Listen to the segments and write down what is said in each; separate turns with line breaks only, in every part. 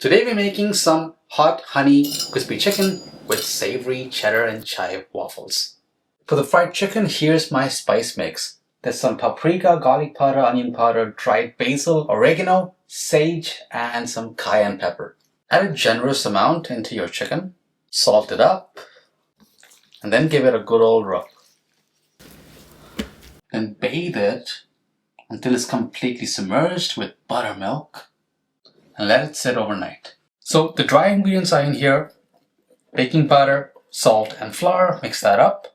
Today we're making some hot honey crispy chicken with savory cheddar and chive waffles. For the fried chicken, here's my spice mix. There's some paprika, garlic powder, onion powder, dried basil, oregano, sage, and some cayenne pepper. Add a generous amount into your chicken, salt it up, and then give it a good old rub. Then bathe it until it's completely submerged with buttermilk and let it sit overnight. So the dry ingredients are in here: baking powder, salt, and flour. Mix that up.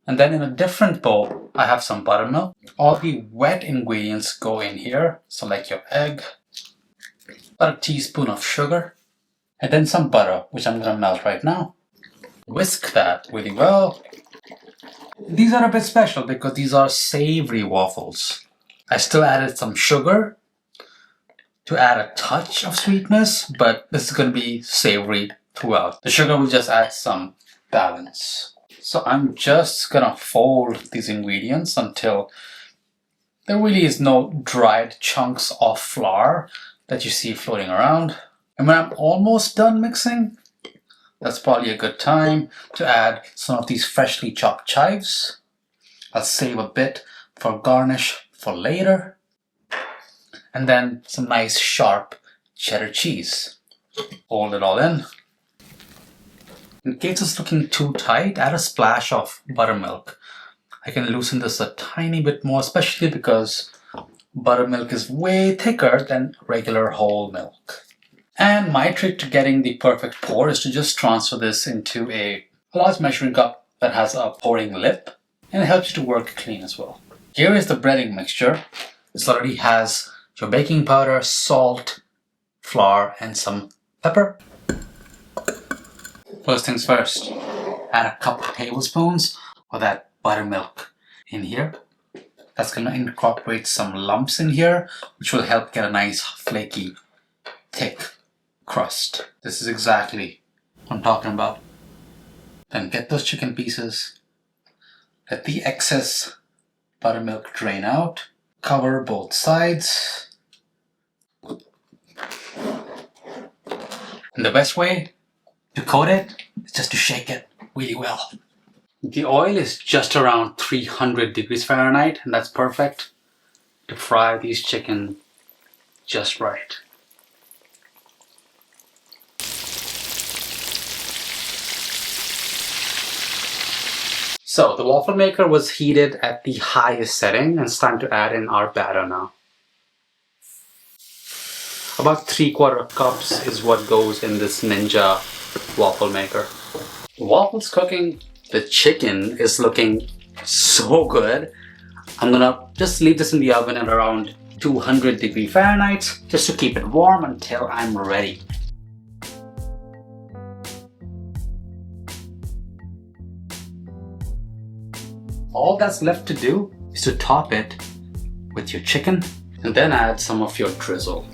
And then in a different bowl, I have some buttermilk. All the wet ingredients go in here. So like your egg, about a teaspoon of sugar, and then some butter, which I'm gonna melt right now. Whisk that really well. These are a bit special because these are savory waffles. I still added some sugar to add a touch of sweetness, but this is going to be savory throughout. The sugar will just add some balance. So I'm just gonna fold these ingredients until there really is no dried chunks of flour that you see floating around. And when I'm almost done mixing, that's probably a good time to add some of these freshly chopped chives. I'll save a bit for garnish for later. And then some nice sharp cheddar cheese. Fold it all in. In case it's looking too tight, add a splash of buttermilk. I can loosen this a tiny bit more, especially because buttermilk is way thicker than regular whole milk. And my trick to getting the perfect pour is to just transfer this into a large measuring cup that has a pouring lip, and it helps you to work clean as well. Here is the breading mixture. This already has your baking powder, salt, flour, and some pepper. First things first, add a couple of tablespoons of that buttermilk in here. That's going to incorporate some lumps in here, which will help get a nice flaky, thick crust. This is exactly what I'm talking about. Then get those chicken pieces, let the excess buttermilk drain out, cover both sides. And the best way to coat it is just to shake it really well. The oil is just around 300 degrees Fahrenheit, and that's perfect to fry these chicken just right. So the waffle maker was heated at the highest setting, and it's time to add in our batter now. About 3/4 cups is what goes in this Ninja waffle maker. The waffle's cooking. The chicken is looking so good. I'm gonna just leave this in the oven at around 200 degrees Fahrenheit just to keep it warm until I'm ready. All that's left to do is to top it with your chicken and then add some of your drizzle,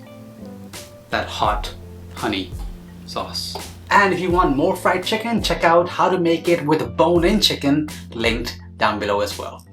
that hot honey sauce. And if you want more fried chicken, check out how to make it with bone-in chicken, linked down below as well.